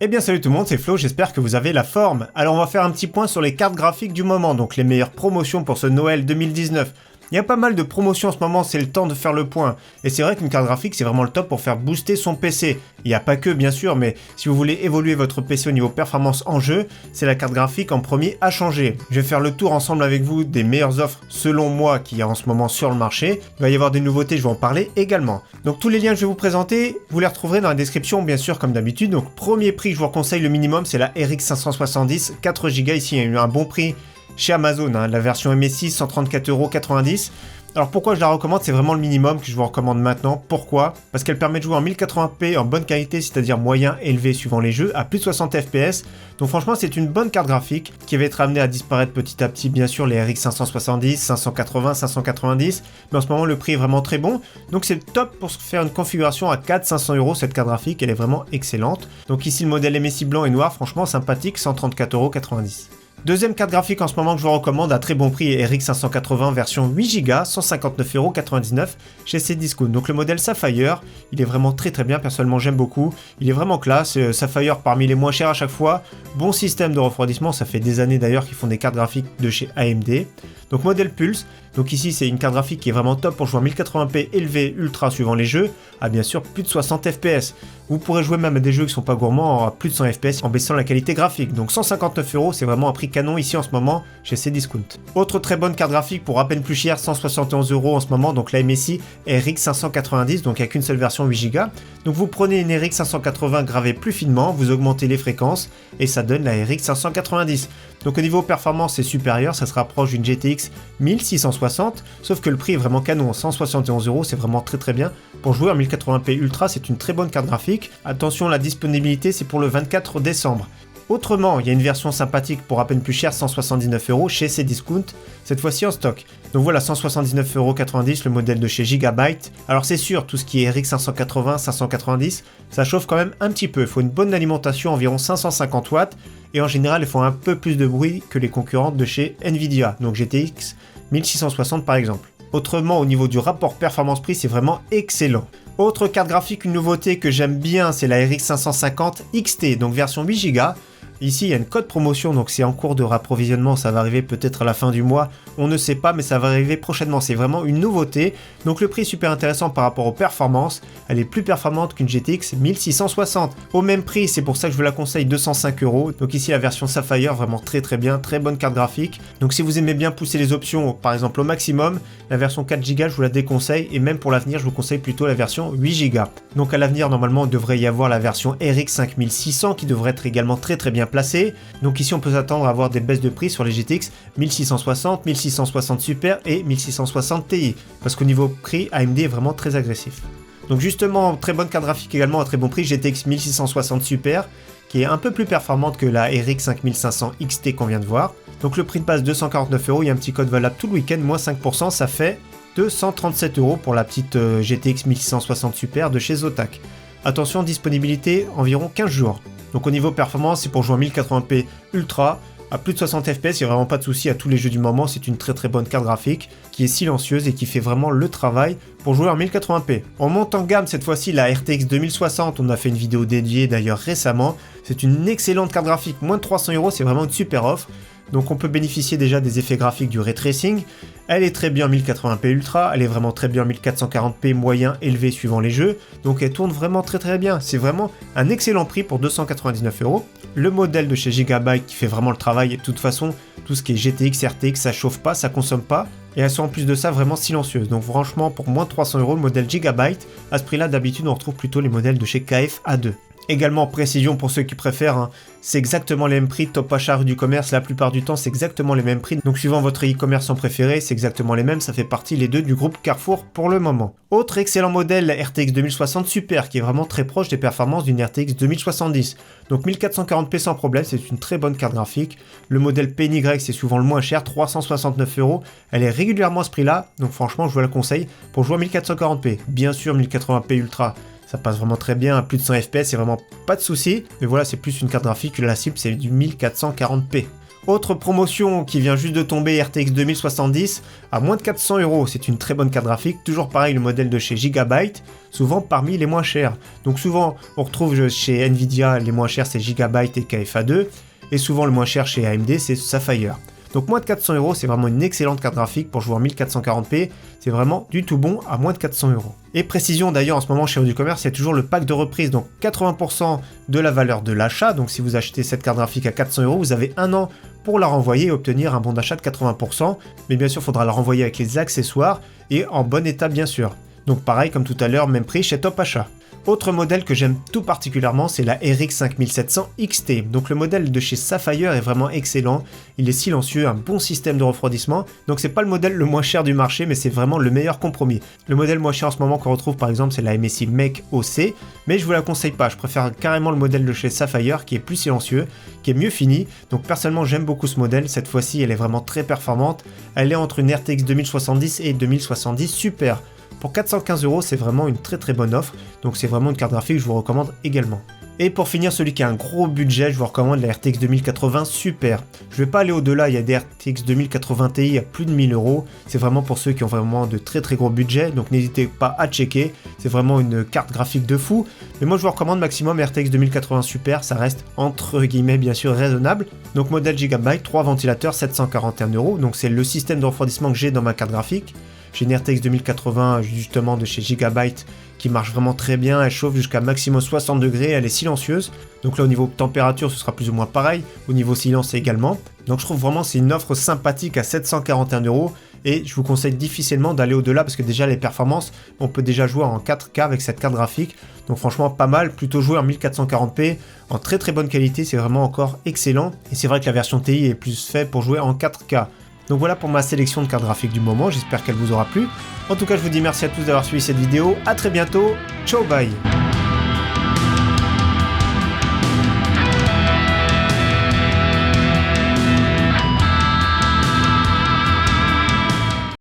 Eh bien salut tout le monde, c'est Flo, j'espère que vous avez la forme. Alors on va faire un petit point sur les cartes graphiques du moment, donc les meilleures promotions pour ce Noël 2019. Il y a pas mal de promotions en ce moment, c'est le temps de faire le point. Et c'est vrai qu'une carte graphique, c'est vraiment le top pour faire booster son PC. Il n'y a pas que, bien sûr, mais si vous voulez évoluer votre PC au niveau performance en jeu, c'est la carte graphique en premier à changer. Je vais faire le tour ensemble avec vous des meilleures offres, selon moi, qu'il y a en ce moment sur le marché. Il va y avoir des nouveautés, je vais en parler également. Donc tous les liens que je vais vous présenter, vous les retrouverez dans la description, bien sûr, comme d'habitude. Donc premier prix que je vous conseille, le minimum, c'est la RX 570, 4Go. Ici, il y a eu un bon prix chez Amazon, la version MSI, 134,90 €. Alors pourquoi je la recommande? C'est vraiment le minimum que je vous recommande maintenant. Pourquoi? Parce qu'elle permet de jouer en 1080p en bonne qualité, c'est-à-dire moyen élevé suivant les jeux, à plus de 60 FPS. Donc franchement, c'est une bonne carte graphique qui va être amenée à disparaître petit à petit, bien sûr, les RX 570, 580, 590. Mais en ce moment, le prix est vraiment très bon. Donc c'est top pour se faire une configuration à 400-500 €. Cette carte graphique, elle est vraiment excellente. Donc ici, le modèle MSI blanc et noir, franchement sympathique, 134,90 €. Deuxième carte graphique en ce moment que je vous recommande à très bon prix est RX 580 version 8Go, 159,99 € chez Cdiscount. Donc le modèle Sapphire, il est vraiment très bien, personnellement j'aime beaucoup. Il est vraiment classe, Sapphire parmi les moins chers à chaque fois. Bon système de refroidissement, ça fait des années d'ailleurs qu'ils font des cartes graphiques de chez AMD. Donc modèle Pulse, donc ici c'est une carte graphique qui est vraiment top pour jouer en 1080p élevé ultra suivant les jeux, à bien sûr plus de 60 FPS. Vous pourrez jouer même à des jeux qui sont pas gourmands à plus de 100 FPS en baissant la qualité graphique. Donc 159 €, c'est vraiment un prix canon ici en ce moment chez Cdiscount. Autre très bonne carte graphique pour à peine plus cher, 171 € en ce moment, donc la MSI RX 590, donc il n'y a qu'une seule version 8Go. Donc vous prenez une RX 580 gravée plus finement, vous augmentez les fréquences et ça donne la RX 590. Donc au niveau performance c'est supérieur, ça se rapproche d'une GTX 1660, sauf que le prix est vraiment canon, 171 €, c'est vraiment très bien. Pour jouer en 1080p ultra, c'est une très bonne carte graphique. Attention, la disponibilité c'est pour le 24 décembre. Autrement, il y a une version sympathique pour à peine plus cher, 179 € chez Cdiscount, cette fois-ci en stock. Donc voilà, 179,90 € le modèle de chez Gigabyte. Alors c'est sûr, tout ce qui est RX 580, 590, ça chauffe quand même un petit peu. Il faut une bonne alimentation, environ 550 watts. Et en général, ils font un peu plus de bruit que les concurrentes de chez Nvidia, donc GTX 1660 par exemple. Autrement, au niveau du rapport performance-prix, c'est vraiment excellent. Autre carte graphique, une nouveauté que j'aime bien, c'est la RX 550 XT, donc version 8Go. Ici, il y a une code promotion, donc c'est en cours de rapprovisionnement, ça va arriver peut-être à la fin du mois, on ne sait pas, mais ça va arriver prochainement, c'est vraiment une nouveauté. Donc le prix est super intéressant par rapport aux performances, elle est plus performante qu'une GTX 1660. Au même prix, c'est pour ça que je vous la conseille, 205 €. Donc ici, la version Sapphire, vraiment très bien, très bonne carte graphique. Donc si vous aimez bien pousser les options, par exemple au maximum, la version 4Go, je vous la déconseille, et même pour l'avenir, je vous conseille plutôt la version 8Go. Donc à l'avenir, normalement, il devrait y avoir la version RX 5600 qui devrait être également très bien placé. Donc ici on peut s'attendre à avoir des baisses de prix sur les GTX 1660, 1660 Super et 1660 Ti, parce qu'au niveau prix AMD est vraiment très agressif. Donc justement, très bonne carte graphique également à très bon prix, GTX 1660 Super, qui est un peu plus performante que la RX 5500 XT qu'on vient de voir. Donc le prix de base 249 €, il y a un petit code valable tout le week-end, moins 5%, ça fait 237 € pour la petite GTX 1660 Super de chez Zotac. Attention, disponibilité environ 15 jours. Donc au niveau performance, c'est pour jouer en 1080p ultra, à plus de 60 FPS, il n'y a vraiment pas de souci à tous les jeux du moment, c'est une très bonne carte graphique qui est silencieuse et qui fait vraiment le travail pour jouer en 1080p. En montant en gamme, cette fois-ci, la RTX 2060, on a fait une vidéo dédiée d'ailleurs récemment, c'est une excellente carte graphique, moins de 300 €, c'est vraiment une super offre. Donc on peut bénéficier déjà des effets graphiques du ray tracing. Elle est très bien en 1080p ultra, elle est vraiment très bien en 1440p moyen élevé suivant les jeux. Donc elle tourne vraiment très bien. C'est vraiment un excellent prix pour 299 €. Le modèle de chez Gigabyte qui fait vraiment le travail. De toute façon, tout ce qui est GTX, RTX, ça chauffe pas, ça consomme pas. Et elles sont en plus de ça vraiment silencieuses. Donc franchement, pour moins de 300 € le modèle Gigabyte, à ce prix-là, d'habitude on retrouve plutôt les modèles de chez KF A2. Également, précision pour ceux qui préfèrent, c'est exactement les mêmes prix, top achat rue du commerce, la plupart du temps c'est exactement les mêmes prix. Donc suivant votre e-commerçant préféré, c'est exactement les mêmes, ça fait partie les deux du groupe Carrefour pour le moment. Autre excellent modèle, la RTX 2060 Super, qui est vraiment très proche des performances d'une RTX 2070. Donc 1440p sans problème, c'est une très bonne carte graphique. Le modèle PNY c'est souvent le moins cher, 369 €. Elle est régulièrement à ce prix-là, donc franchement je vous la conseille pour jouer à 1440p. Bien sûr 1080p ultra, ça passe vraiment très bien, à plus de 100 FPS, c'est vraiment pas de souci. Mais voilà, c'est plus une carte graphique que la cible, c'est du 1440p. Autre promotion qui vient juste de tomber, RTX 2070 à moins de 400 €. C'est une très bonne carte graphique, toujours pareil le modèle de chez Gigabyte, souvent parmi les moins chers. Donc souvent on retrouve chez Nvidia les moins chers c'est Gigabyte et KFA2, et souvent le moins cher chez AMD c'est Sapphire. Donc moins de 400 €, c'est vraiment une excellente carte graphique pour jouer en 1440p, c'est vraiment du tout bon à moins de 400 €. Et précision d'ailleurs, en ce moment chez Auducommerce, il y a toujours le pack de reprise, donc 80% de la valeur de l'achat, donc si vous achetez cette carte graphique à 400 €, vous avez un an pour la renvoyer et obtenir un bon d'achat de 80%, mais bien sûr il faudra la renvoyer avec les accessoires et en bon état bien sûr. Donc pareil comme tout à l'heure, même prix chez Top Achat. Autre modèle que j'aime tout particulièrement, c'est la RX 5700 XT. Donc le modèle de chez Sapphire est vraiment excellent, il est silencieux, un bon système de refroidissement, donc c'est pas le modèle le moins cher du marché, mais c'est vraiment le meilleur compromis. Le modèle moins cher en ce moment qu'on retrouve par exemple, c'est la MSI Make OC, mais je vous la conseille pas, je préfère carrément le modèle de chez Sapphire qui est plus silencieux, qui est mieux fini, donc personnellement j'aime beaucoup ce modèle, cette fois-ci elle est vraiment très performante, elle est entre une RTX 2070 et 2070 Super. Pour 415 €, c'est vraiment une très bonne offre, donc c'est vraiment une carte graphique que je vous recommande également. Et pour finir, celui qui a un gros budget, je vous recommande la RTX 2080 Super. Je vais pas aller au-delà, il y a des RTX 2080 Ti à plus de 1000 €, c'est vraiment pour ceux qui ont vraiment de très gros budgets, donc n'hésitez pas à checker, c'est vraiment une carte graphique de fou. Mais moi je vous recommande maximum RTX 2080 Super, ça reste entre guillemets bien sûr raisonnable. Donc modèle Gigabyte, 3 ventilateurs, 741 €, donc c'est le système de refroidissement que j'ai dans ma carte graphique. J'ai une RTX 2080 justement de chez Gigabyte qui marche vraiment très bien, elle chauffe jusqu'à maximum 60 degrés, elle est silencieuse. Donc là au niveau température ce sera plus ou moins pareil, au niveau silence également. Donc je trouve vraiment c'est une offre sympathique à 741 € et je vous conseille difficilement d'aller au-delà parce que déjà les performances, on peut déjà jouer en 4K avec cette carte graphique. Donc franchement pas mal, plutôt jouer en 1440p, en très bonne qualité, c'est vraiment encore excellent. Et c'est vrai que la version TI est plus faite pour jouer en 4K. Donc voilà pour ma sélection de cartes graphiques du moment, j'espère qu'elle vous aura plu. En tout cas, je vous dis merci à tous d'avoir suivi cette vidéo, à très bientôt, ciao bye.